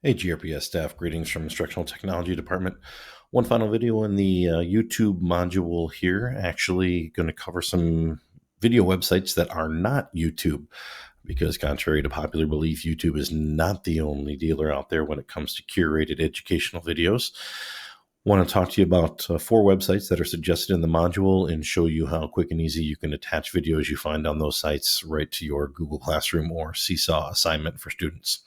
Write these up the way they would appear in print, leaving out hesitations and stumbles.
Hey, GRPS staff, greetings from Instructional Technology Department. One final video in the YouTube module here, actually going to cover some video websites that are not YouTube, because contrary to popular belief, YouTube is not the only dealer out there when it comes to curated educational videos. Want to talk to you about 4 websites that are suggested in the module and show you how quick and easy you can attach videos you find on those sites right to your Google Classroom or Seesaw assignment for students.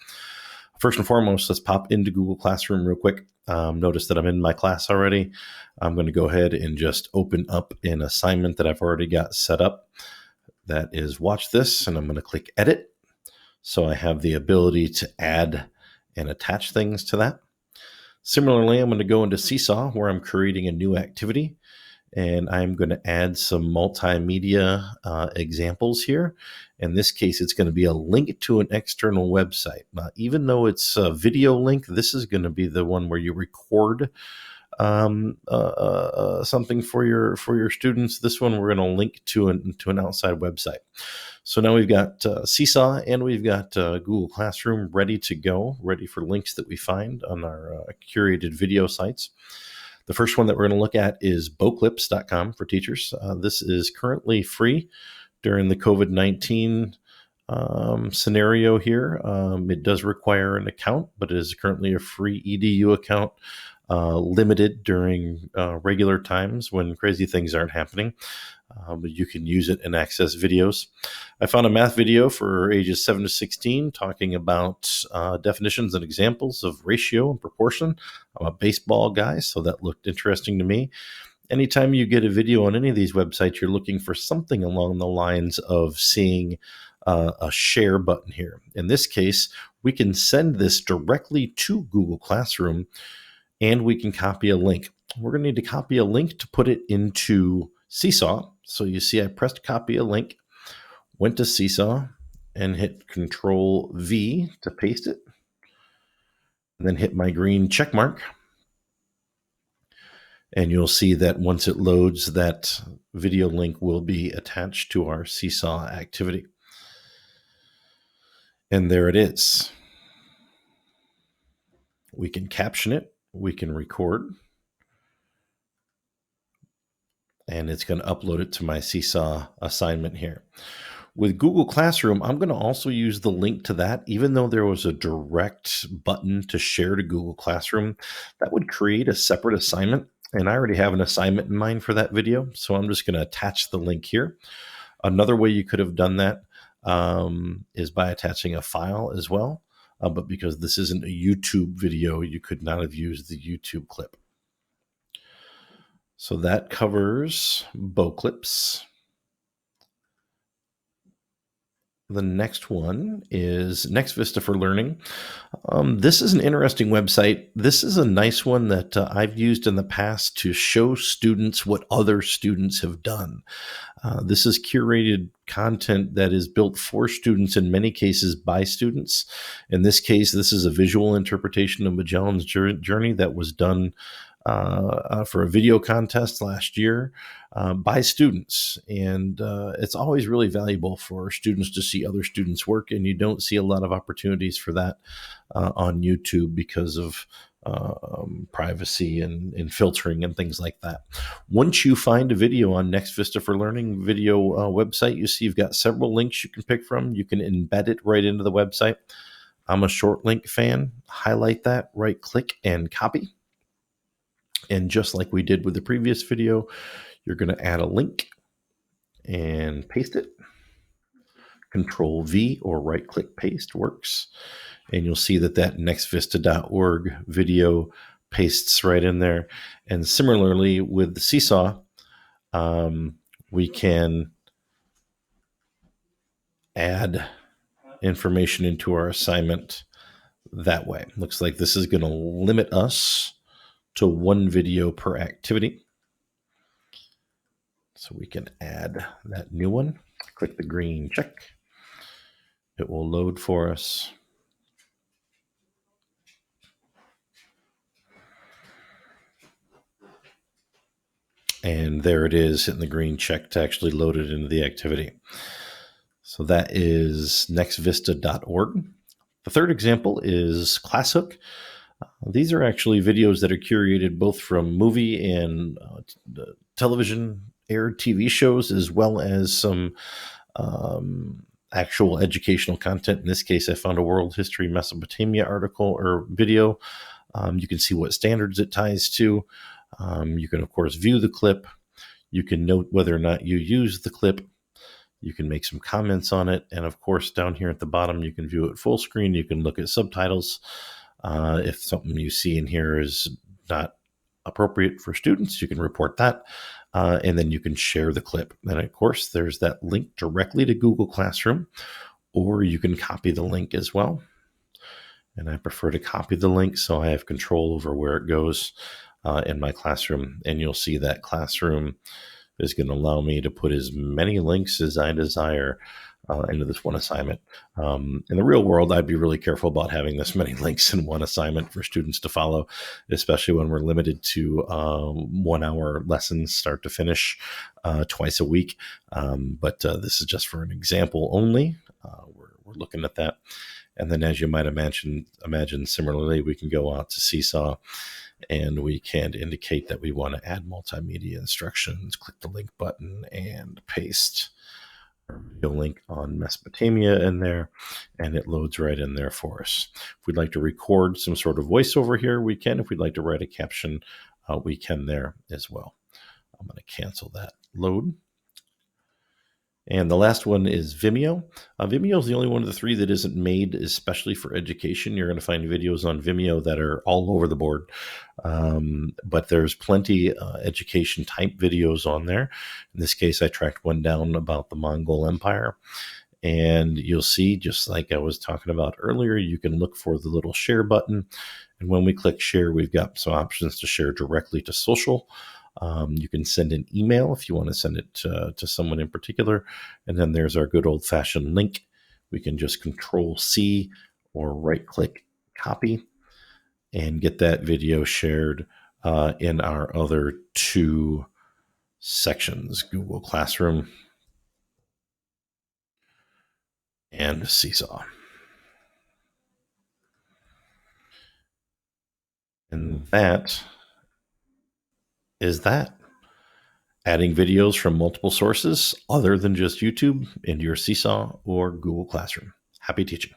First and foremost, let's pop into Google Classroom real quick. Notice that I'm in my class already. I'm going to go ahead and just open up an assignment that I've already got set up. That is Watch This, and I'm going to click Edit. So I have the ability to add and attach things to that. Similarly, I'm going to go into Seesaw, where I'm creating a new activity, and I'm going to add some multimedia examples here. In this case, it's going to be a link to an external website. Now, even though it's a video link, this is going to be the one where you record something for your students. This one we're going to link to an outside website. So now we've got Seesaw and we've got Google Classroom ready to go, ready for links that we find on our curated video sites. The first one that we're going to look at is boclips.com for teachers. This is currently free during the COVID-19 scenario here. It does require an account, but it is currently a free EDU account, limited during regular times when crazy things aren't happening. But you can use it and access videos. I found a math video for ages 7 to 16 talking about definitions and examples of ratio and proportion. I'm a baseball guy, so that looked interesting to me. Anytime you get a video on any of these websites, you're looking for something along the lines of seeing a share button here. In this case, we can send this directly to Google Classroom, and we can copy a link. We're going to need to copy a link to put it into Seesaw. So you see I pressed copy a link, went to Seesaw, and hit Control V to paste it, and then hit my green check mark. And you'll see that once it loads, that video link will be attached to our Seesaw activity. And there it is. We can caption it, we can record, and it's going to upload it to my Seesaw assignment here. With Google Classroom, I'm going to also use the link to that. Even though there was a direct button to share to Google Classroom, that would create a separate assignment. And I already have an assignment in mind for that video, so I'm just going to attach the link here. Another way you could have done that is by attaching a file as well. But because this isn't a YouTube video, you could not have used the YouTube clip. So that covers Boclips. The next one is NextVista for Learning. This is an interesting website. This is a nice one that I've used in the past to show students what other students have done. This is curated content that is built for students, in many cases by students. In this case, this is a visual interpretation of Magellan's Journey that was done for a video contest last year by students. And it's always really valuable for students to see other students' work, and you don't see a lot of opportunities for that on YouTube because of privacy and filtering and things like that. Once you find a video on NextVista for Learning video website, you see you've got several links you can pick from. You can embed it right into the website. I'm a short link fan. Highlight that, right click, and copy. And just like we did with the previous video, you're going to add a link and paste it. Control V or right click paste works. And you'll see that nextvista.org video pastes right in there. And similarly with the Seesaw, we can add information into our assignment that way. Looks like this is going to limit us to 1 video per activity. So we can add that new one. Click the green check. It will load for us. And there it is, hitting the green check to actually load it into the activity. So that is nextvista.org. The third example is ClassHook. These are actually videos that are curated both from movie and television aired TV shows, as well as some actual educational content. In this case, I found a World History Mesopotamia article or video. You can see what standards it ties to. You can, of course, view the clip. You can note whether or not you use the clip. You can make some comments on it. And of course, down here at the bottom, you can view it full screen. You can look at subtitles. If something you see in here is not appropriate for students, you can report that. And then you can share the clip. And of course, there's that link directly to Google Classroom, or you can copy the link as well. And I prefer to copy the link so I have control over where it goes in my classroom. And you'll see that Classroom is going to allow me to put as many links as I desire into this one assignment. In the real world, I'd be really careful about having this many links in one assignment for students to follow, especially when we're limited to 1 hour lessons start to finish twice a week. But this is just for an example only. We're looking at that. And then, as you might imagine similarly, we can go out to Seesaw and we can indicate that we want to add multimedia instructions, click the link button and paste our video link on Mesopotamia in there, and it loads right in there for us. If we'd like to record some sort of voiceover here, we can. If we'd like to write a caption, we can there as well. I'm going to cancel that load. And the last one is Vimeo. Vimeo is the only one of the three that isn't made especially for education. You're going to find videos on Vimeo that are all over the board. But there's plenty education type videos on there. In this case, I tracked one down about the Mongol Empire. And you'll see, just like I was talking about earlier, you can look for the little share button. And when we click share, we've got some options to share directly to social. You can send an email if you want to send it to someone in particular. And then there's our good old-fashioned link. We can just Control-C or right-click copy and get that video shared in our other two sections, Google Classroom and Seesaw. And that is that. Adding videos from multiple sources other than just YouTube into your Seesaw or Google Classroom. Happy teaching.